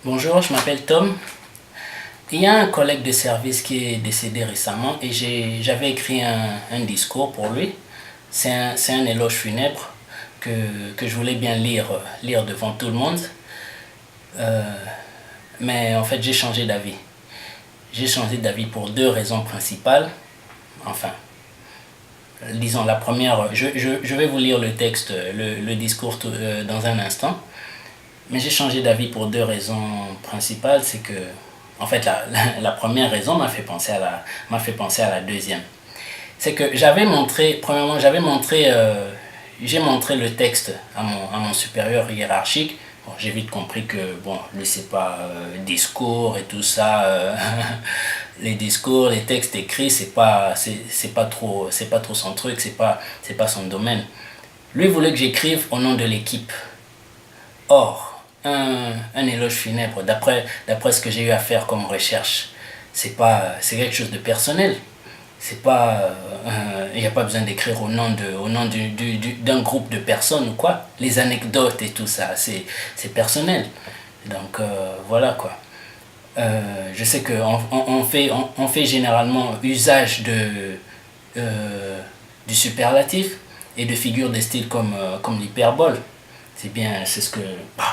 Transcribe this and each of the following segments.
Bonjour, je m'appelle Tom. Il y a un collègue de service qui est décédé récemment et j'avais écrit un discours pour lui. C'est un éloge funèbre que je voulais bien lire devant tout le monde. Euh, mais en fait, j'ai changé d'avis. J'ai changé d'avis pour deux raisons principales. Enfin, disons la première, je vais vous lire le texte, le discours dans un instant. Mais j'ai changé d'avis pour deux raisons principales. C'est que, en fait, la première raison m'a fait penser à la deuxième. C'est que premièrement, j'ai montré le texte à mon supérieur hiérarchique. Bon, j'ai vite compris que, bon, lui, c'est pas discours et tout ça. Les discours, les textes écrits, c'est pas trop son truc, c'est pas son domaine. Lui voulait que j'écrive au nom de l'équipe. Or, un éloge funèbre, d'après ce que j'ai eu à faire comme recherche, c'est quelque chose de personnel. C'est pas, il n'y a pas besoin d'écrire au nom d'un groupe de personnes ou quoi. Les anecdotes et tout ça, c'est personnel. Donc voilà quoi. Je sais qu'on on fait généralement usage du superlatif et de figures de style comme l'hyperbole. C'est bien, c'est ce que,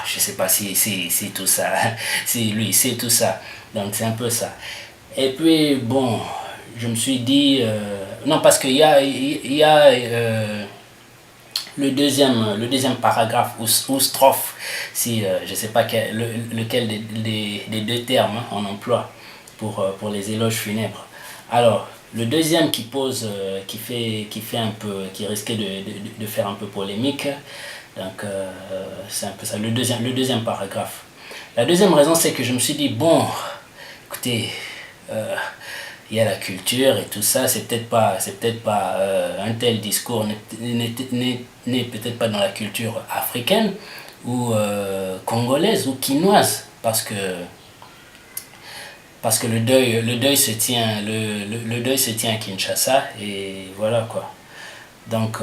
je sais pas si c'est tout ça, si lui c'est tout ça, donc c'est un peu ça. Et puis bon, je me suis dit, non parce qu'il y a le deuxième paragraphe ou strophe, si je sais pas lequel des deux termes hein, on emploie pour les éloges funèbres. Alors, le deuxième qui fait un peu, qui risquait de faire un peu polémique, donc c'est un peu ça, le deuxième paragraphe. La deuxième raison, c'est que je me suis dit, bon, écoutez, il y a la culture et tout ça, c'est peut-être pas un tel discours n'est peut-être pas dans la culture africaine ou congolaise ou quinoise, parce que le deuil se tient le deuil se tient à Kinshasa et voilà quoi. Donc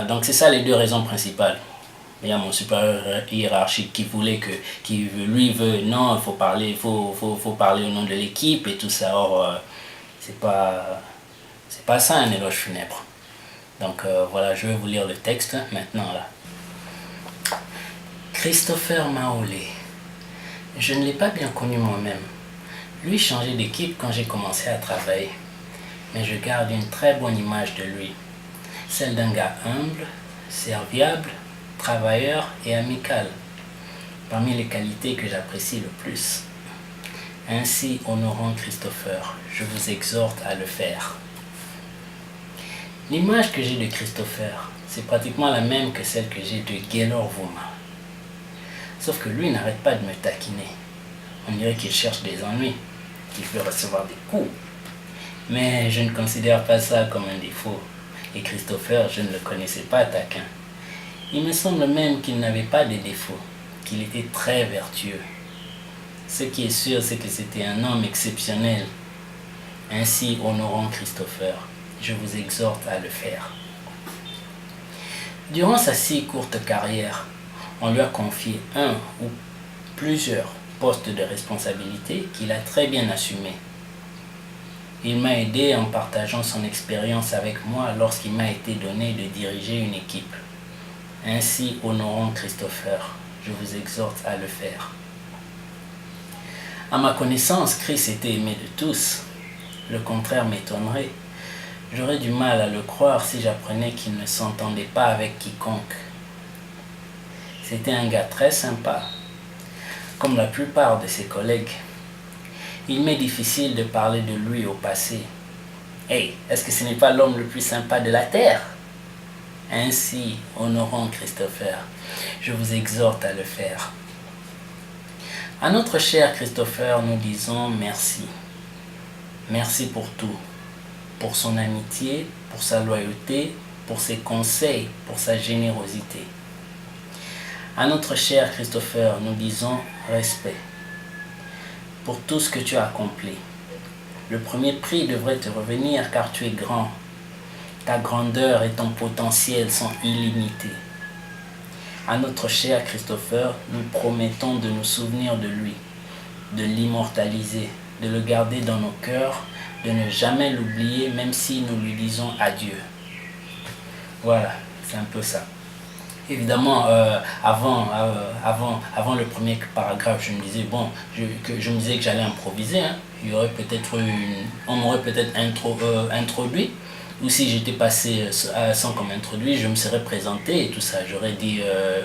donc c'est ça les deux raisons principales. Il y a mon supérieur hiérarchique qui lui veut, non, il faut parler au nom de l'équipe et tout ça. Or, c'est pas ça un éloge funèbre. Donc voilà, je vais vous lire le texte maintenant là. Christopher Maolé. Je ne l'ai pas bien connu moi-même. Lui changeait d'équipe quand j'ai commencé à travailler. Mais je garde une très bonne image de lui. Celle d'un gars humble, serviable, travailleur et amical, parmi les qualités que j'apprécie le plus. Ainsi, honorant Christopher, je vous exhorte à le faire. L'image que j'ai de Christopher, c'est pratiquement la même que celle que j'ai de Gaylor Vouma. Sauf que lui n'arrête pas de me taquiner. On dirait qu'il cherche des ennuis, qu'il veut recevoir des coups. Mais je ne considère pas ça comme un défaut. Et Christopher, je ne le connaissais pas taquin. Il me semble même qu'il n'avait pas de défauts, qu'il était très vertueux. Ce qui est sûr, c'est que c'était un homme exceptionnel. Ainsi, honorant Christopher, je vous exhorte à le faire. Durant sa si courte carrière, on lui a confié un ou plusieurs postes de responsabilité qu'il a très bien assumés. Il m'a aidé en partageant son expérience avec moi lorsqu'il m'a été donné de diriger une équipe. Ainsi, honorant Christopher, je vous exhorte à le faire. À ma connaissance, Chris était aimé de tous. Le contraire m'étonnerait. J'aurais du mal à le croire si j'apprenais qu'il ne s'entendait pas avec quiconque. C'était un gars très sympa, comme la plupart de ses collègues. Il m'est difficile de parler de lui au passé. Hey, est-ce que ce n'est pas l'homme le plus sympa de la Terre? Ainsi, honorant Christopher, je vous exhorte à le faire. À notre cher Christopher, nous disons merci. Merci pour tout. Pour son amitié, pour sa loyauté, pour ses conseils, pour sa générosité. À notre cher Christopher, nous disons respect. Pour tout ce que tu as accompli. Le premier prix devrait te revenir car tu es grand. Ta grandeur et ton potentiel sont illimités. À notre cher Christopher, nous promettons de nous souvenir de lui, de l'immortaliser, de le garder dans nos cœurs, de ne jamais l'oublier même si nous lui disons adieu. Voilà, c'est un peu ça. Évidemment, avant le premier paragraphe, je me disais, bon, je me disais que j'allais improviser. Hein. Il y aurait peut-être on m'aurait peut-être introduit. Ou si j'étais passé sans comme introduit, je me serais présenté et tout ça. J'aurais dit,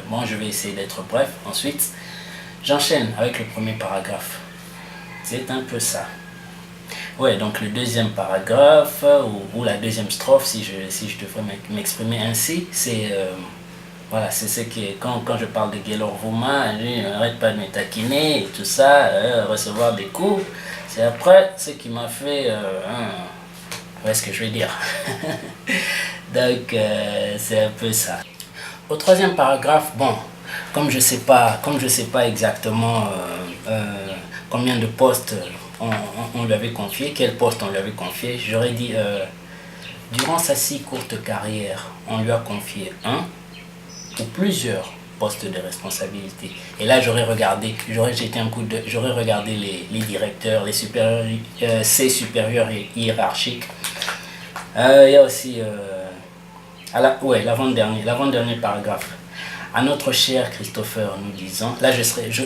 bon, je vais essayer d'être bref. Ensuite, j'enchaîne avec le premier paragraphe. C'est un peu ça. Ouais, donc le deuxième paragraphe, ou la deuxième strophe, si je devrais m'exprimer ainsi, c'est... voilà, c'est ce qui est, quand je parle de Gaylor Vouma, lui, n'arrête pas de me taquiner et tout ça, recevoir des coups. C'est après ce qui m'a fait... ouais, ce que je veux dire. Donc, c'est un peu ça. Au troisième paragraphe, bon, comme je sais pas exactement combien de postes on lui avait confié, quel poste on lui avait confié, j'aurais dit, durant sa si courte carrière, on lui a confié un ou plusieurs postes de responsabilité. Et là, j'aurais regardé les directeurs, les supérieurs, ses supérieurs hiérarchiques. Il y a aussi, l'avant-dernier paragraphe. À notre cher Christopher, nous disons, là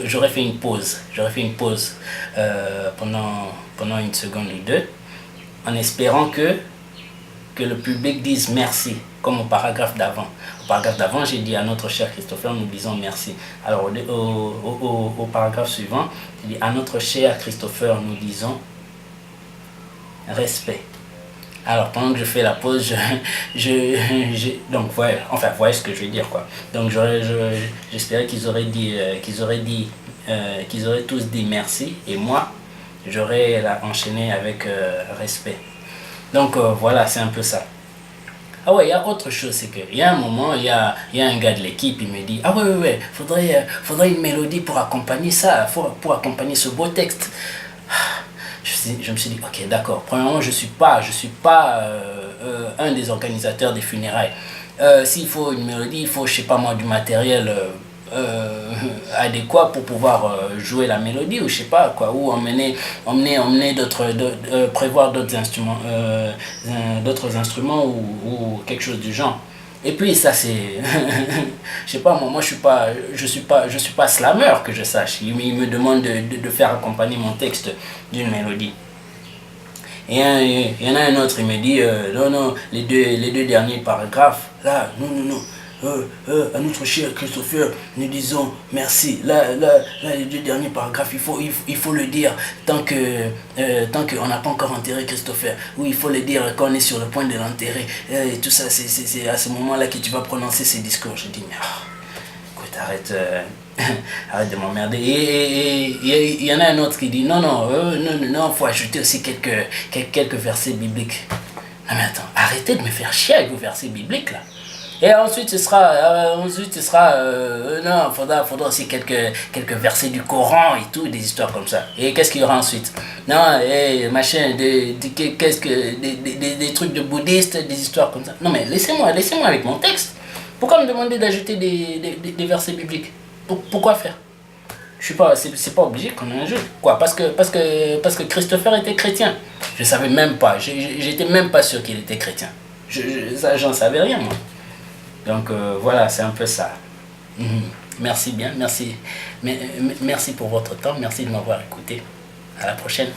j'aurais fait une pause, pendant une seconde ou deux, en espérant que le public dise merci, comme au paragraphe d'avant. Au paragraphe d'avant, j'ai dit à notre cher Christopher, nous disons merci. Alors au paragraphe suivant, j'ai dit à notre cher Christopher, nous disons respect. Alors pendant que je fais la pause, donc voilà, enfin voyez ce que je veux dire quoi. Donc j'espérais qu'ils auraient tous dit merci et moi j'aurais enchaîné avec respect. Donc voilà, c'est un peu ça. Ah ouais, il y a autre chose, c'est qu'il y a un moment, il y a un gars de l'équipe, il me dit, ah ouais, faudrait une mélodie pour accompagner ça, pour accompagner ce beau texte. Je me suis dit, ok, d'accord. Premièrement, je suis pas un des organisateurs des funérailles. S'il faut une mélodie, il faut, je sais pas moi, du matériel adéquat pour pouvoir jouer la mélodie, ou je sais pas quoi, ou prévoir d'autres instruments ou quelque chose du genre. Et puis ça c'est je sais pas moi je suis pas slammer que je sache. Il me demande de faire accompagner mon texte d'une mélodie. Et il y en a un autre, il me dit non, les deux derniers paragraphes là, non, à notre cher Christopher, nous disons merci. Là, les deux derniers paragraphes, il faut le dire tant qu'on n'a pas encore enterré Christopher. Oui, il faut le dire quand on est sur le point de l'enterrer. Et tout ça, c'est à ce moment-là que tu vas prononcer ces discours. Je dis, mais écoute, arrête de m'emmerder. Et il y en a un autre qui dit, non, faut ajouter aussi quelques versets bibliques. Non mais attends, arrêtez de me faire chier avec vos versets bibliques là. Et ensuite ce sera non, faudra aussi quelques versets du Coran et tout, des histoires comme ça. Et qu'est-ce qu'il y aura ensuite? Non, machin, des trucs de bouddhistes, des histoires comme ça. Non mais laissez-moi avec mon texte. Pourquoi me demander d'ajouter des versets bibliques? Pourquoi faire? Je suis pas, c'est pas obligé qu'on ait un jeu. Quoi? Parce que Christopher était chrétien. Je savais même pas, j'étais même pas sûr qu'il était chrétien. J'en savais rien moi. Donc voilà, c'est un peu ça. Merci bien, merci pour votre temps, merci de m'avoir écouté. À la prochaine.